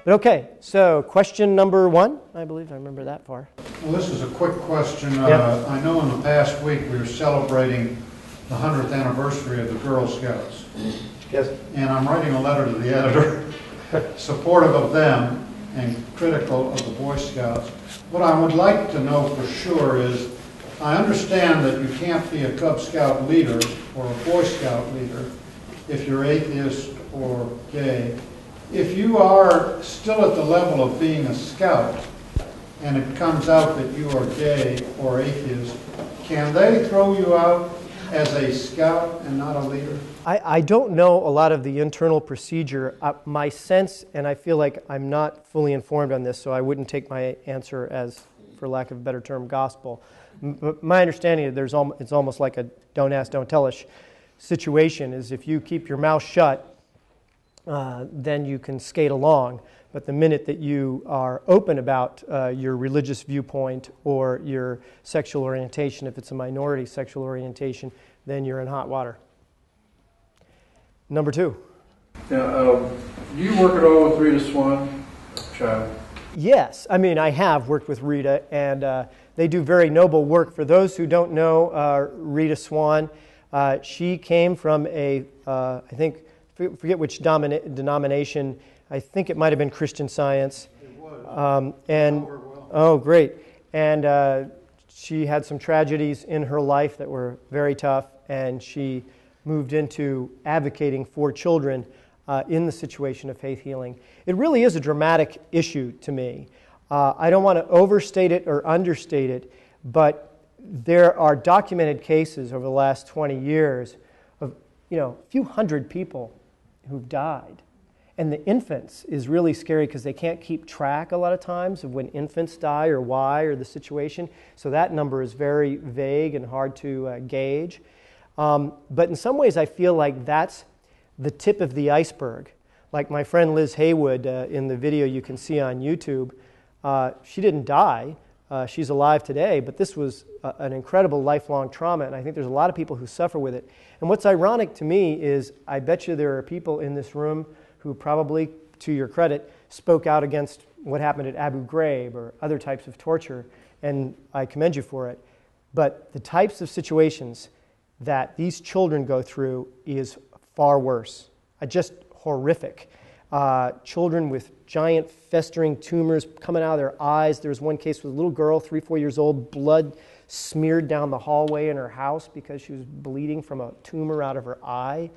But okay, so question number 1, I believe I remember that far. Well, this is a quick question. I know in the past week we were celebrating the 100th anniversary of the Girl Scouts. Yes. And I'm writing a letter to the editor, supportive of them and critical of the Boy Scouts. What I would like to know for sure is, I understand that you can't be a Cub Scout leader or a Boy Scout leader if you're atheist or gay. If you are still at the level of being a scout and it comes out that you are gay or atheist, can they throw you out as a scout and not a leader? I don't know a lot of the internal procedure. My sense, and I feel like I'm not fully informed on this, so I wouldn't take my answer as, for lack of a better term, gospel. But my understanding is it's almost like a don't ask, don't tell-ish situation, is if you keep your mouth shut, then you can skate along. But the minute that you are open about your religious viewpoint or your sexual orientation, if it's a minority sexual orientation, then you're in hot water. Number 2. Now, do you work at all with Rita Swan, child? Yes. I mean, I have worked with Rita, and they do very noble work. For those who don't know Rita Swan, she came from I forget which denomination. I think it might have been Christian Science. It was. Oh, great. And she had some tragedies in her life that were very tough, and she moved into advocating for children in the situation of faith healing. It really is a dramatic issue to me. I don't want to overstate it or understate it, but there are documented cases over the last 20 years of, a few hundred people who've died. And the infants is really scary because they can't keep track a lot of times of when infants die or why or the situation. So that number is very vague and hard to gauge. But in some ways I feel like that's the tip of the iceberg. Like my friend Liz Haywood in the video you can see on YouTube, she didn't die. She's alive today, but this was an incredible lifelong trauma, and I think there's a lot of people who suffer with it. And what's ironic to me is I bet you there are people in this room who probably, to your credit, spoke out against what happened at Abu Ghraib or other types of torture, and I commend you for it. But the types of situations that these children go through is far worse, just horrific. Children with giant festering tumors coming out of their eyes. There was one case with a little girl, 3-4 years old, blood smeared down the hallway in her house because she was bleeding from a tumor out of her eye.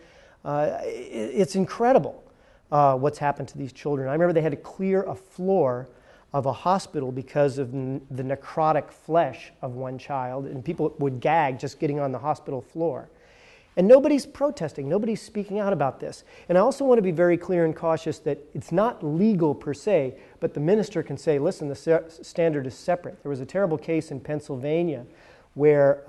It's incredible what's happened to these children. I remember they had to clear a floor of a hospital because of the necrotic flesh of one child, and people would gag just getting on the hospital floor. And nobody's protesting, nobody's speaking out about this. And I also want to be very clear and cautious that it's not legal per se, but the minister can say, listen, the standard is separate. There was a terrible case in Pennsylvania where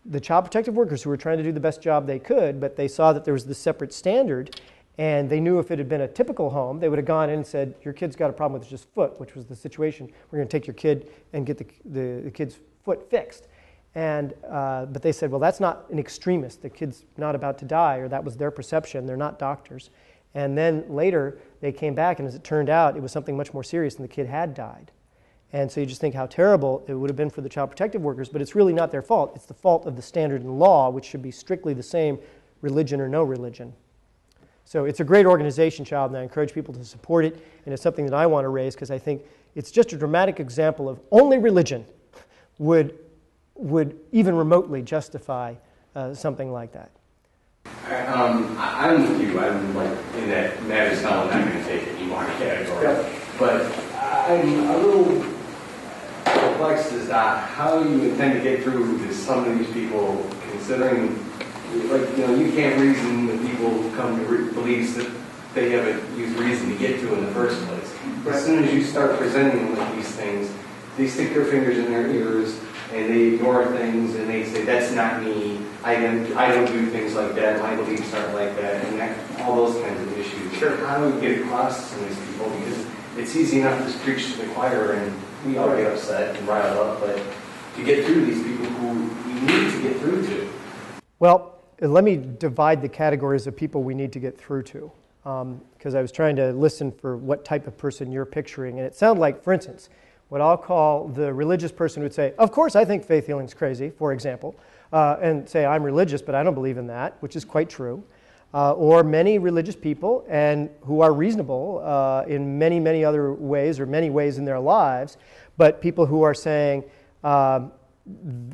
the child protective workers who were trying to do the best job they could, but they saw that there was this separate standard, and they knew if it had been a typical home, they would have gone in and said, your kid's got a problem with his foot, which was the situation. We're going to take your kid and get the kid's foot fixed. And but they said, well, that's not an extremist. The kid's not about to die, or that was their perception. They're not doctors. And then later, they came back, and as it turned out, it was something much more serious, and the kid had died. And so you just think how terrible it would have been for the child protective workers, but it's really not their fault. It's the fault of the standard in law, which should be strictly the same, religion or no religion. So it's a great organization, Child, and I encourage people to support it, and it's something that I want to raise because I think it's just a dramatic example of only religion would even remotely justify something like that. I'm with you. I'm like in that is not what I'm going to take it anymore category. Yeah. But I'm a little perplexed as to how you intend to get through to some of these people, considering, you can't reason the people who come to beliefs that they haven't used reason to get to in the first place. But as soon as you start presenting them with these things, they stick their fingers in their ears and they ignore things and they say, that's not me, I don't do things like that, my beliefs aren't like that, and all those kinds of issues. Sure. How do we get across to some of these people? Because it's easy enough to preach to the choir and we all get upset and riled up, but to get through these people who we need to get through to. Well, let me divide the categories of people we need to get through to, because I was trying to listen for what type of person you're picturing. And it sounded like, for instance, what I'll call the religious person would say, of course I think faith healing's crazy, for example, and say I'm religious, but I don't believe in that, which is quite true. Or many religious people and who are reasonable in many, many other ways or many ways in their lives, but people who are saying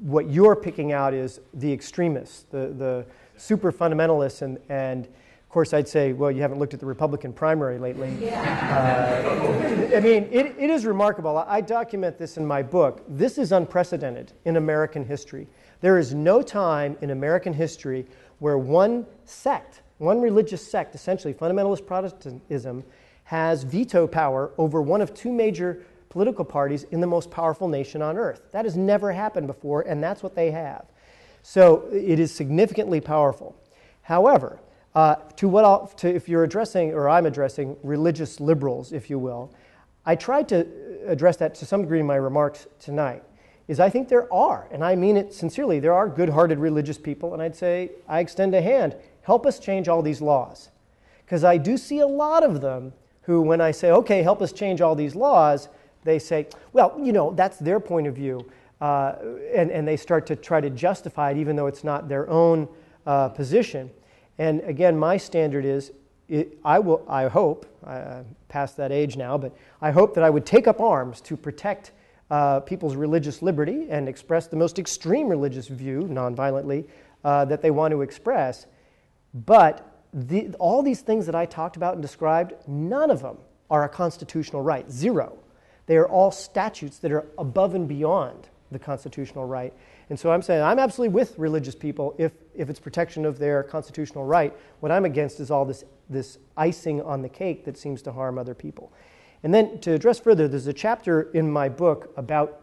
what you're picking out is the extremists, the super fundamentalists, and of course I'd say, well, you haven't looked at the Republican primary lately. I mean, it is remarkable. I document this in my book. This is unprecedented in American history. There is no time in American history where one sect, one religious sect, essentially fundamentalist Protestantism, has veto power over one of two major political parties in the most powerful nation on earth. That has never happened before, and that's what they have. So it is significantly powerful. However, if you're addressing, or I'm addressing, religious liberals, if you will, I tried to address that to some degree in my remarks tonight, is I think there are, and I mean it sincerely, there are good-hearted religious people, and I'd say, I extend a hand, help us change all these laws. Because I do see a lot of them who, when I say, okay, help us change all these laws, they say, well, you know, that's their point of view, and they start to try to justify it even though it's not their own position. And again, my standard is, I hope, past that age now, but I hope that I would take up arms to protect people's religious liberty and express the most extreme religious view, nonviolently, that they want to express. But all these things that I talked about and described, none of them are a constitutional right, zero. They are all statutes that are above and beyond the constitutional right. And so I'm saying I'm absolutely with religious people if it's protection of their constitutional right. What I'm against is all this icing on the cake that seems to harm other people. And then to address further, there's a chapter in my book about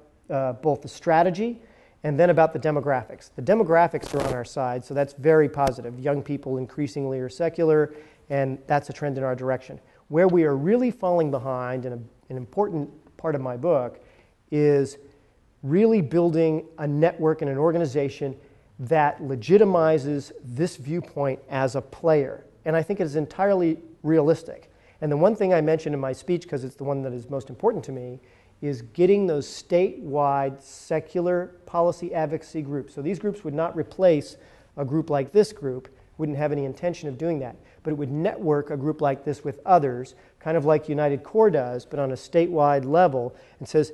both the strategy and then about the demographics. The demographics are on our side, so that's very positive. Young people increasingly are secular, and that's a trend in our direction. Where we are really falling behind, and an important part of my book, is really building a network and an organization that legitimizes this viewpoint as a player. And I think it is entirely realistic. And the one thing I mentioned in my speech, because it's the one that is most important to me, is getting those statewide secular policy advocacy groups. So these groups would not replace a group like this group, wouldn't have any intention of doing that, but it would network a group like this with others, kind of like United Core does, but on a statewide level, and says,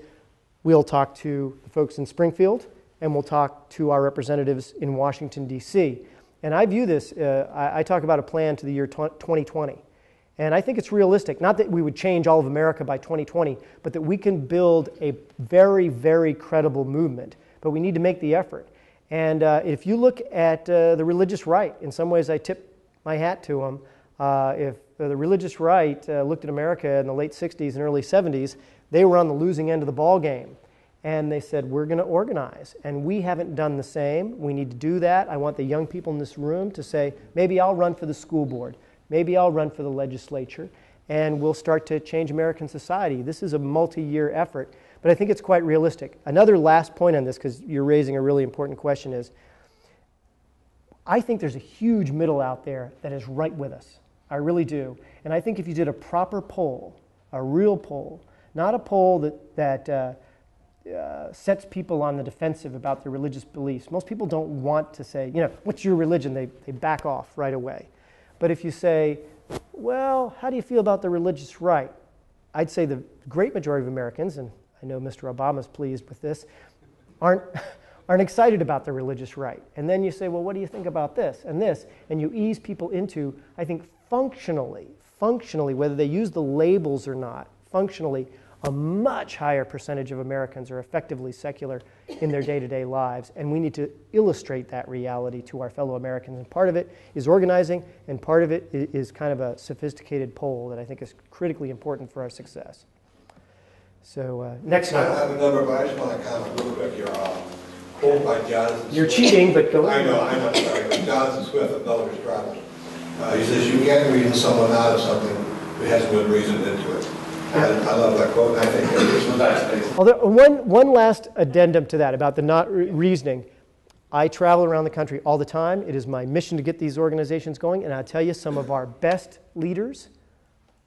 we'll talk to the folks in Springfield, and we'll talk to our representatives in Washington, D.C. And I view this, I talk about a plan to the year 2020. And I think it's realistic, not that we would change all of America by 2020, but that we can build a very, very credible movement. But we need to make the effort. And if you look at the religious right, in some ways I tip my hat to them. If the religious right looked at America in the late 60s and early 70s, they were on the losing end of the ball game. And they said, we're going to organize. And we haven't done the same. We need to do that. I want the young people in this room to say, maybe I'll run for the school board. Maybe I'll run for the legislature. And we'll start to change American society. This is a multi-year effort. But I think it's quite realistic. Another last point on this, because you're raising a really important question, is I think there's a huge middle out there that is right with us. I really do. And I think if you did a proper poll, a real poll, not a poll that sets people on the defensive about their religious beliefs. Most people don't want to say, what's your religion? They back off right away. But if you say, well, how do you feel about the religious right? I'd say the great majority of Americans, and I know Mr. Obama's pleased with this, aren't excited about the religious right. And then you say, well, what do you think about this and this? And you ease people into, I think, functionally, whether they use the labels or not, functionally, a much higher percentage of Americans are effectively secular in their day-to-day lives, and we need to illustrate that reality to our fellow Americans. And part of it is organizing, and part of it is kind of a sophisticated poll that I think is critically important for our success. So next one. I have a number, but I just want to comment a little bit here. Quote by Jonathan You're Swift. cheating, but go I know, sorry, but Jonathan Swift of Miller's Travels. He says, you can't reason someone out of something who hasn't been reasoned into it. And I love that quote, and I think it was nice. Although one last addendum to that about the not reasoning. I travel around the country all the time. It is my mission to get these organizations going, and I'll tell you, some of our best leaders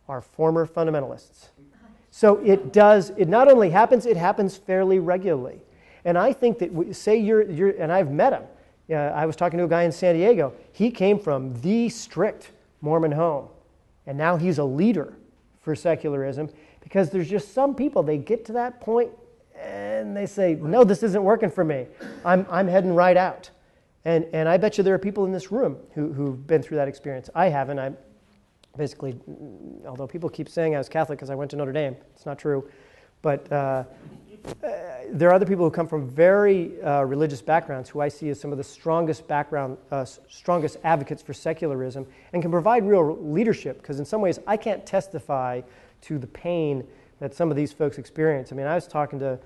are former fundamentalists. So it not only happens, it happens fairly regularly. And I think that, say you're, and I've met him. I was talking to a guy in San Diego. He came from the strict Mormon home, and now he's a leader for secularism, because there's just some people, they get to that point and they say, no, this isn't working for me. I'm heading right out. And I bet you there are people in this room who've been through that experience. I haven't. I'm basically, although people keep saying I was Catholic because I went to Notre Dame, it's not true. But there are other people who come from very religious backgrounds who I see as some of the strongest strongest advocates for secularism and can provide real leadership, because in some ways I can't testify to the pain that some of these folks experience. I mean, I was talking to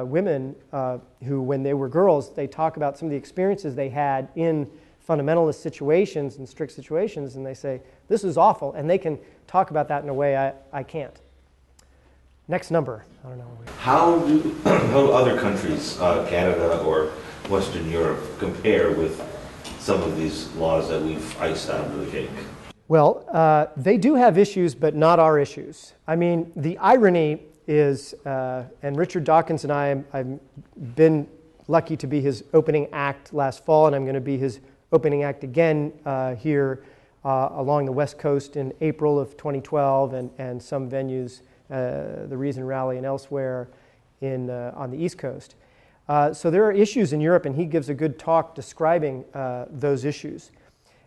women who, when they were girls, they talk about some of the experiences they had in fundamentalist situations and strict situations, and they say, this is awful, and they can talk about that in a way I can't. Next number. I don't know. How do other countries, Canada or Western Europe, compare with some of these laws that we've iced out of the cake? Well, they do have issues, but not our issues. I mean, the irony is, and Richard Dawkins and I've been lucky to be his opening act last fall, and I'm going to be his opening act again here along the West Coast in April of 2012, and some venues, the Reason Rally and elsewhere on the East Coast. So there are issues in Europe, and he gives a good talk describing those issues.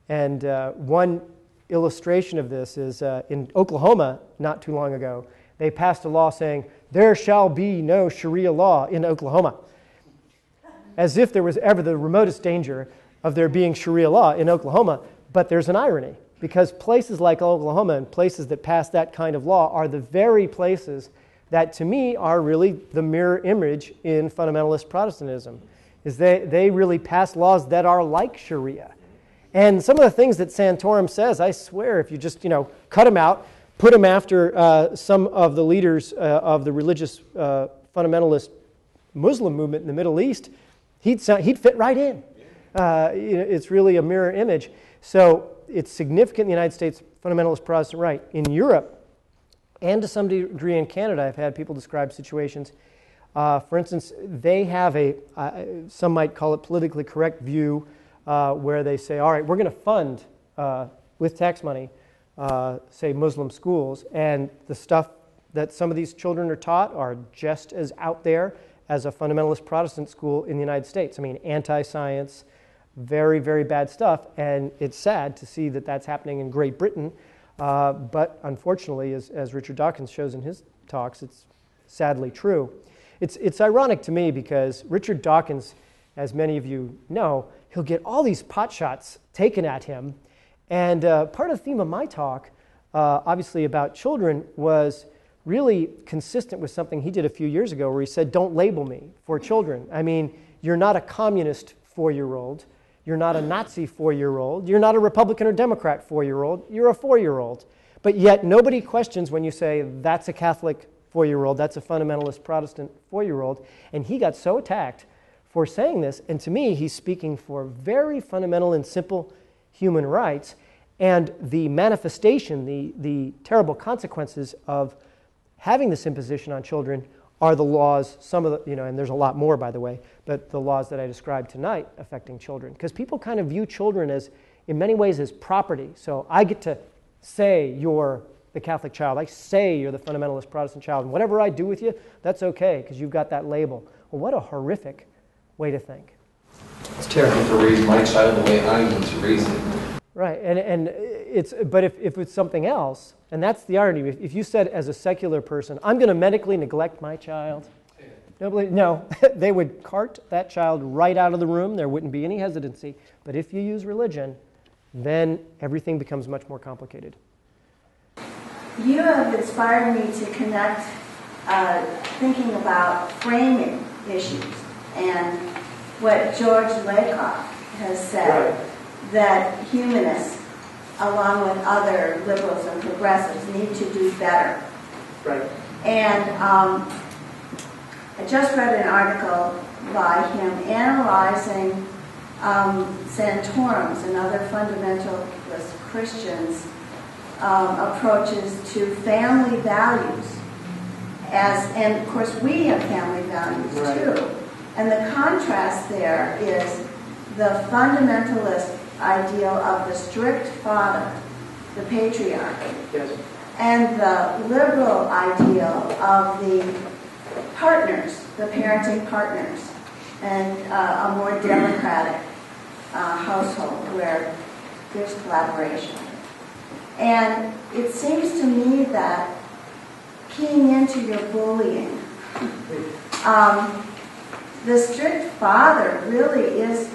And one illustration of this is in Oklahoma not too long ago, they passed a law saying, there shall be no Sharia law in Oklahoma. As if there was ever the remotest danger of there being Sharia law in Oklahoma. But there's an irony, because places like Oklahoma and places that pass that kind of law are the very places that, to me, are really the mirror image in fundamentalist Protestantism. Is they really pass laws that are like Sharia. And some of the things that Santorum says, I swear, if you just cut them out, put them after some of the leaders of the religious fundamentalist Muslim movement in the Middle East, he'd fit right in. It's really a mirror image. So it's significant in the United States, fundamentalist Protestant right. In Europe, and to some degree in Canada, I've had people describe situations. For instance, they have some might call it politically correct view, where they say, all right, we're going to fund, with tax money, say Muslim schools, and the stuff that some of these children are taught are just as out there as a fundamentalist Protestant school in the United States. I mean, anti-science, very, very bad stuff, and it's sad to see that that's happening in Great Britain, but unfortunately, as Richard Dawkins shows in his talks, it's sadly true. It's ironic to me because Richard Dawkins, as many of you know, he'll get all these pot shots taken at him. And part of the theme of my talk, obviously about children, was really consistent with something he did a few years ago where he said, don't label me for children. I mean, you're not a communist 4-year-old. You're not a Nazi 4-year-old. You're not a Republican or Democrat 4-year-old. You're a 4-year-old. But yet nobody questions when you say, that's a Catholic 4-year-old, that's a fundamentalist Protestant 4-year-old. And he got so attacked for saying this, and to me, he's speaking for very fundamental and simple human rights, and the manifestation, the terrible consequences of having this imposition on children are the laws, some of the, and there's a lot more, by the way, but the laws that I described tonight affecting children. Because people kind of view children as, in many ways, as property. So I get to say you're the Catholic child. I say you're the fundamentalist Protestant child. And whatever I do with you, that's okay, because you've got that label. Well, what a horrific way to think. It's terrible to raise my child the way I want to raise him. Right, and but if it's something else, and that's the irony, if you said as a secular person, I'm going to medically neglect my child, no, they would cart that child right out of the room. There wouldn't be any hesitancy. But if you use religion, then everything becomes much more complicated. You have inspired me to connect thinking about framing issues and what George Lakoff has said, right, that humanists, along with other liberals and progressives, need to do better. Right. And I just read an article by him analyzing Santorum's and other fundamentalist Christians' approaches to family values. And of course we have family values too. And the contrast there is the fundamentalist ideal of the strict father, the patriarch, and the liberal ideal of the partners, the parenting partners, and a more democratic household where there's collaboration. And it seems to me that keying into your bullying, the strict father really is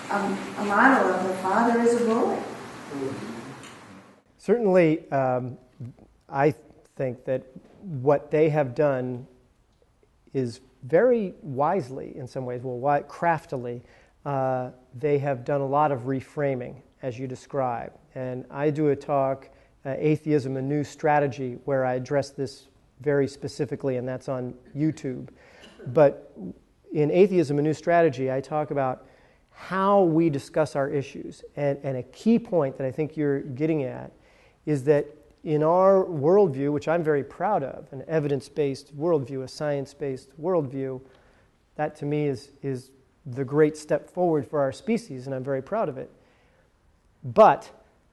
a model of the father is a bully. Certainly, I think that what they have done is very wisely in some ways, well, craftily, they have done a lot of reframing, as you describe. And I do a talk, Atheism, a New Strategy, where I address this very specifically, and that's on YouTube. But in Atheism, a New Strategy, I talk about how we discuss our issues. And a key point that I think you're getting at is that in our worldview, which I'm very proud of, an evidence-based worldview, a science-based worldview, that to me is the great step forward for our species, and I'm very proud of it. But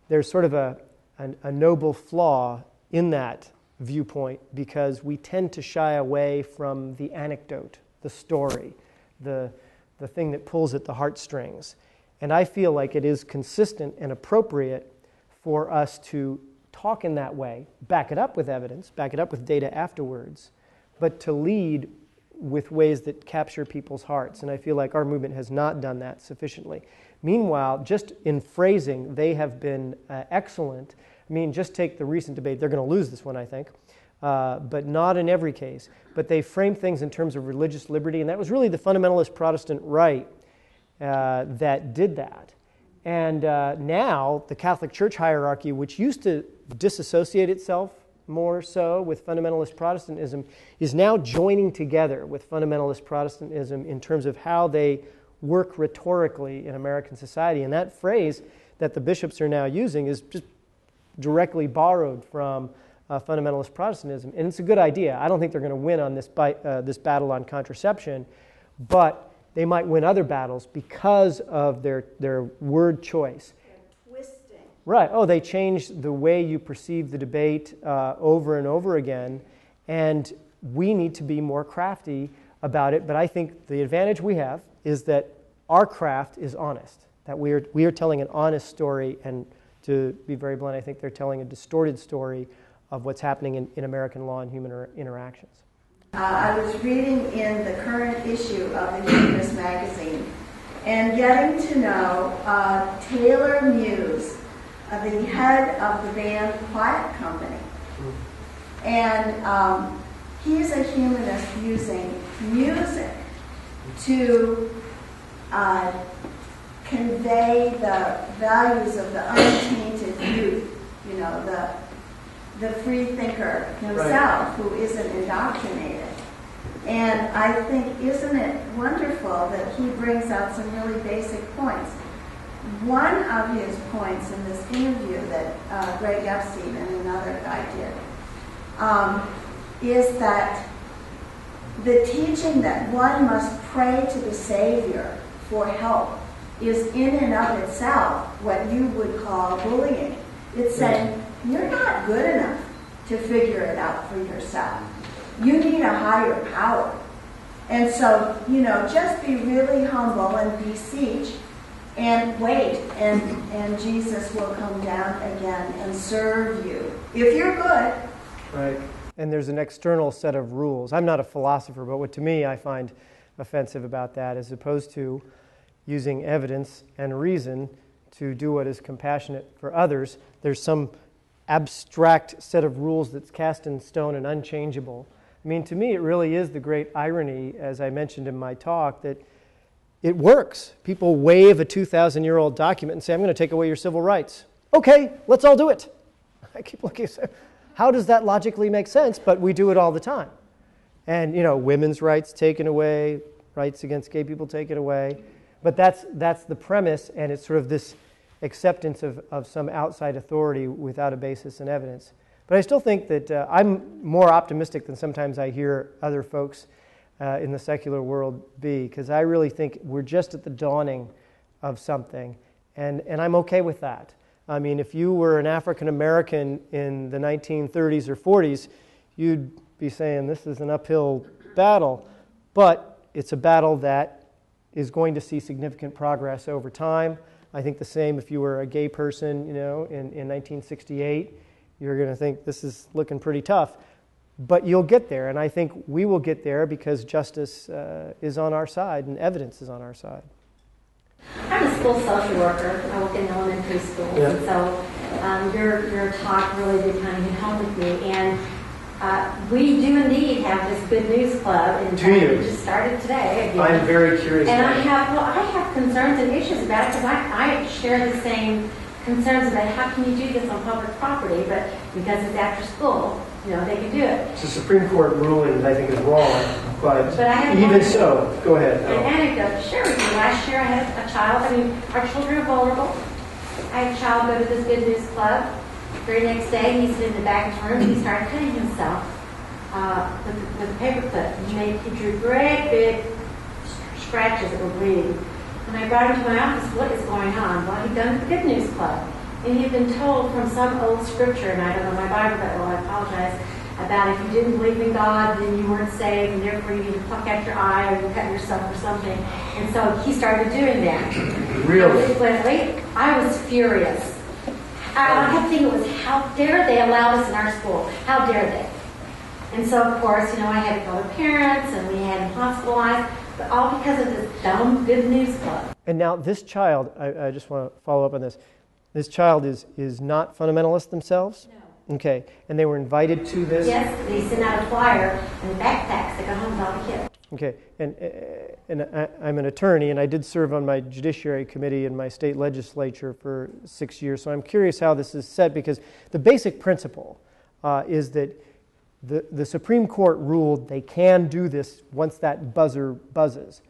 there's sort of a noble flaw in that viewpoint because we tend to shy away from the anecdote, the story, the thing that pulls at the heartstrings. And I feel like it is consistent and appropriate for us to talk in that way, back it up with evidence, back it up with data afterwards, but to lead with ways that capture people's hearts. And I feel like our movement has not done that sufficiently. Meanwhile, just in phrasing, they have been excellent. I mean, just take the recent debate. They're going to lose this one, I think, but not in every case. But they frame things in terms of religious liberty, and that was really the fundamentalist Protestant right that did that. And now the Catholic Church hierarchy, which used to disassociate itself more so with fundamentalist Protestantism, is now joining together with fundamentalist Protestantism in terms of how they work rhetorically in American society. And that phrase that the bishops are now using is just directly borrowed from fundamentalist Protestantism. And it's a good idea. I don't think they're going to win on this battle on contraception, but they might win other battles because of their word choice. Twisting. Right. Oh, they changed the way you perceive the debate over and over again, and we need to be more crafty about it. But I think the advantage we have is that our craft is honest, that we are telling an honest story, and to be very blunt, I think they're telling a distorted story of what's happening in American law and human interactions. I was reading in the current issue of the Humanist magazine and getting to know Taylor Muse, the head of the band Quiet Company. And he's a humanist using music to convey the values of the untainted youth, you know, the free thinker himself, who isn't indoctrinated. And I think, isn't it wonderful that he brings out some really basic points? One of his points in this interview that Greg Epstein and another guy did is that the teaching that one must pray to the Savior for help is in and of itself what you would call bullying. It's saying, you're not good enough to figure it out for yourself. You need a higher power. And so, you know, just be really humble and beseech and wait, and Jesus will come down again and serve you. If you're good. Right. And there's an external set of rules. I'm not a philosopher, but what to me I find offensive about that, as opposed to using evidence and reason to do what is compassionate for others, there's some abstract set of rules that's cast in stone and unchangeable. I mean, to me, it really is the great irony, as I mentioned in my talk, that it works. People wave a 2,000-year-old document and say, I'm going to take away your civil rights. Okay, let's all do it. I keep looking and say, how does that logically make sense? But we do it all the time. And, you know, women's rights taken away, rights against gay people taken away. But that's the premise, and it's sort of this acceptance of some outside authority without a basis in evidence. But I still think that I'm more optimistic than sometimes I hear other folks in the secular world be, because I really think we're just at the dawning of something, and I'm okay with that. I mean, if you were an African American in the 1930s or 40s, you'd be saying this is an uphill battle, but it's a battle that is going to see significant progress over time. I think the same if you were a gay person, in 1968, you're going to think this is looking pretty tough. But you'll get there, and I think we will get there because justice is on our side and evidence is on our side. I'm a school social worker. I work in elementary schools, yeah. And so your talk really did kind of hit home with me. And we do indeed have this Good News Club, and it just started today again. I'm very curious. And I have concerns and issues about it because I share the same concerns about how can you do this on public property, but because it's after school, they can do it. It's a Supreme Court ruling that I think is wrong, but I have even so, go ahead. An anecdote to share with you. Last year I had a child, our children are vulnerable. I had a child go to this Good News Club. The very next day, he's in the back of his room, he started cutting himself with a paper clip. He drew great big scratches that were bleeding. When I brought him to my office, what is going on? Well, he'd done the Good News Club. And he had been told from some old scripture, and I don't know my Bible that well, I apologize, about if you didn't believe in God, then you weren't saved, and therefore you need to pluck out your eye or you cut yourself or something. And so he started doing that. Really? Consequently, I was furious. I kept thinking it was, how dare they allow this in our school? How dare they? And so, of course, I had to call the parents, and we had them hospitalized, but all because of this dumb Good News Club. And now this child, I just want to follow up on this. This child is not fundamentalist themselves? No. Okay. And they were invited to this? Yes, they sent out a flyer and backpacks that go home with all the kids. Okay. And I'm an attorney, and I did serve on my judiciary committee in my state legislature for 6 years, so I'm curious how this is set, because the basic principle is that the Supreme Court ruled they can do this once that buzzer buzzes,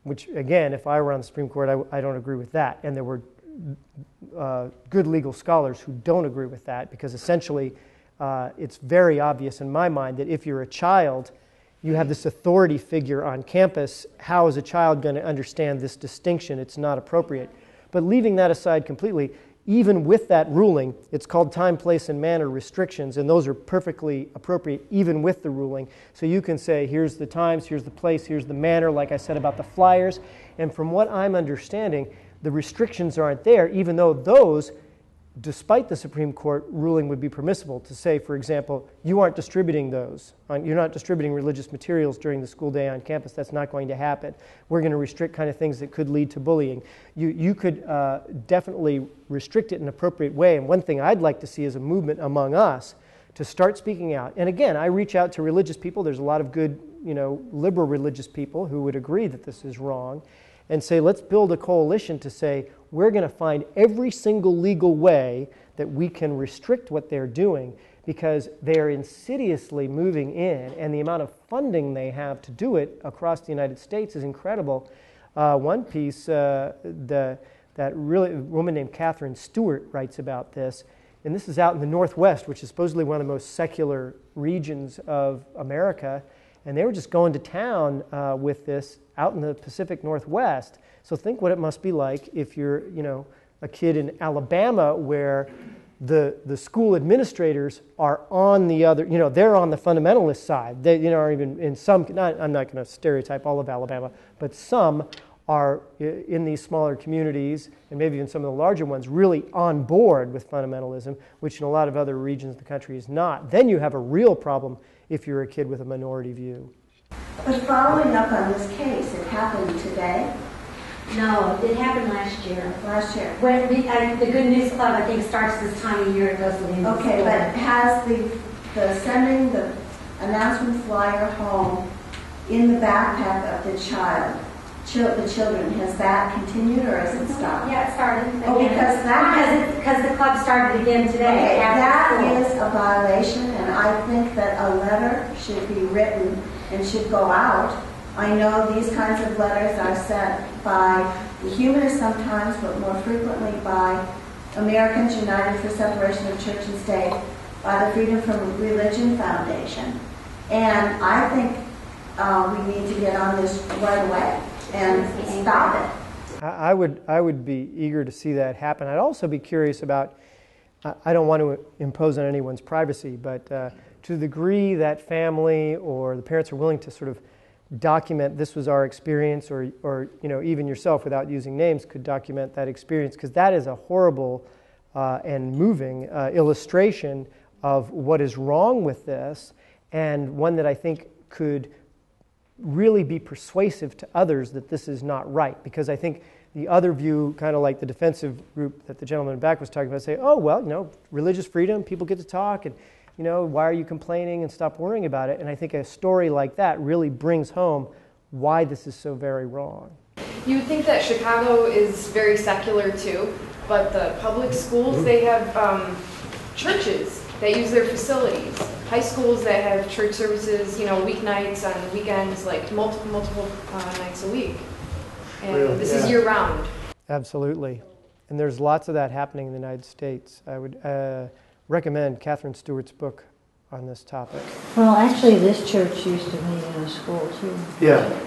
which, again, if I were on the Supreme Court, I don't agree with that. And there were good legal scholars who don't agree with that, because essentially it's very obvious in my mind that if you're a child, you have this authority figure on campus. How is a child going to understand this distinction? It's not appropriate. But leaving that aside completely, even with that ruling, it's called time, place, and manner restrictions, and those are perfectly appropriate even with the ruling. So you can say, here's the times, here's the place, here's the manner, like I said about the flyers. And from what I'm understanding, the restrictions aren't there, even though those, despite the Supreme Court ruling, would be permissible to say, for example, you aren't distributing those. You're not distributing religious materials during the school day on campus. That's not going to happen. We're going to restrict kind of things that could lead to bullying. You could definitely restrict it in an appropriate way. And one thing I'd like to see is a movement among us to start speaking out. And again, I reach out to religious people. There's a lot of good, liberal religious people who would agree that this is wrong, and say, let's build a coalition to say, we're going to find every single legal way that we can restrict what they're doing, because they are insidiously moving in, and the amount of funding they have to do it across the United States is incredible. One piece, that woman named Catherine Stewart writes about this, and this is out in the Northwest, which is supposedly one of the most secular regions of America, and they were just going to town with this out in the Pacific Northwest. So think what it must be like if you're, a kid in Alabama where the school administrators are on the other, they're on the fundamentalist side. They, are even in some, I'm not going to stereotype all of Alabama, but some are in these smaller communities, and maybe even some of the larger ones, really on board with fundamentalism, which in a lot of other regions of the country is not. Then you have a real problem if you're a kid with a minority view. But following up on this case, it happened today? No, it happened last year. Last year. When the Good News Club, I think, starts this time of year and goes to the end of the Okay, school. but has the sending the announcement flyer home in the backpack of the child, the children, has that continued or has it stopped? Yeah, it started. Oh, again. Because the club started again today. Okay, after that school. is a violation, and I think that a letter should be written and should go out I know these kinds of letters are sent by the humanists sometimes, but more frequently by Americans United for Separation of Church and State, by the Freedom from Religion Foundation. And I think we need to get on this right away and stop it. I would be eager to see that happen. I'd also be curious about, I don't want to impose on anyone's privacy, but to the degree that family or the parents are willing to sort of document this was our experience, or even yourself without using names could document that experience, because that is a horrible and moving illustration of what is wrong with this, and one that I think could really be persuasive to others that this is not right. Because I think the other view, kind of like the defensive group that the gentleman back was talking about, say, oh, well, religious freedom, people get to talk, and why are you complaining, and stop worrying about it. And I think a story like that really brings home why this is so very wrong. You would think that Chicago is very secular too, but the public schools, they have churches that use their facilities. High schools that have church services, weeknights on weekends, like multiple nights a week. And Really? this is year round. Absolutely. And there's lots of that happening in the United States. I would recommend Catherine Stewart's book on this topic. Well, actually, this church used to be in a school, too. Yeah.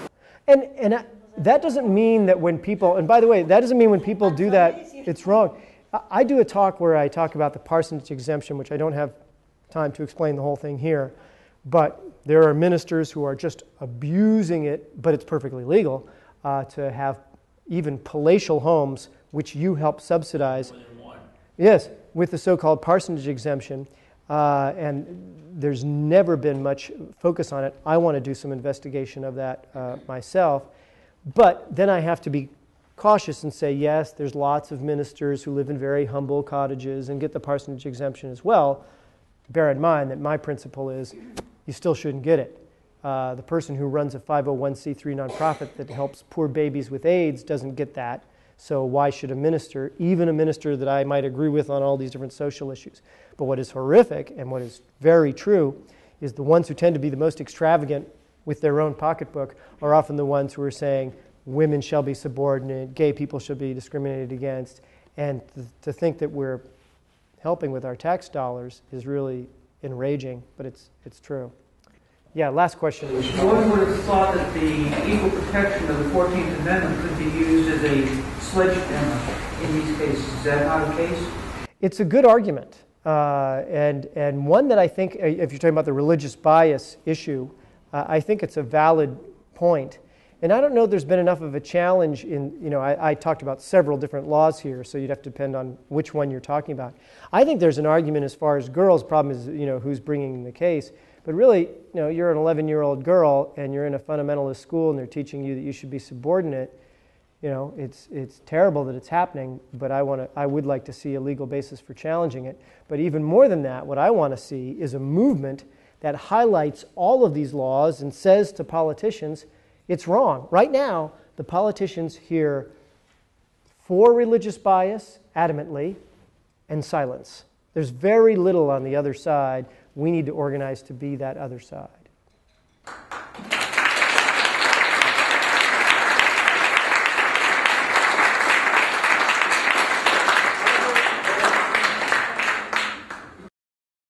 And that doesn't mean that when people, and by the way, that doesn't mean when people do that, it's wrong. I do a talk where I talk about the parsonage exemption, which I don't have time to explain the whole thing here, but there are ministers who are just abusing it, but it's perfectly legal to have even palatial homes, which you help subsidize. Yes, with the so-called parsonage exemption, and there's never been much focus on it. I want to do some investigation of that myself, but then I have to be cautious and say, yes, there's lots of ministers who live in very humble cottages and get the parsonage exemption as well. Bear in mind that my principle is you still shouldn't get it. The person who runs a 501c3 nonprofit that helps poor babies with AIDS doesn't get that. So why should a minister, even a minister that I might agree with on all these different social issues? But what is horrific and what is very true is the ones who tend to be the most extravagant with their own pocketbook are often the ones who are saying women shall be subordinate, gay people should be discriminated against, and to think that we're helping with our tax dollars is really enraging, but it's true. Yeah, last question. One would have thought that the equal protection of the 14th Amendment could be used as a sledgehammer in these cases. Is that not the case? It's a good argument, and one that I think, if you're talking about the religious bias issue, I think it's a valid point. And I don't know there's been enough of a challenge in, I talked about several different laws here, so you'd have to depend on which one you're talking about. I think there's an argument as far as girls. The problem is, who's bringing the case. But really, you're an 11-year-old girl and you're in a fundamentalist school and they're teaching you that you should be subordinate. It's terrible that it's happening, but I would like to see a legal basis for challenging it. But even more than that, what I want to see is a movement that highlights all of these laws and says to politicians, it's wrong. Right now, the politicians hear for religious bias adamantly and silence. There's very little on the other side. We need to organize to be that other side.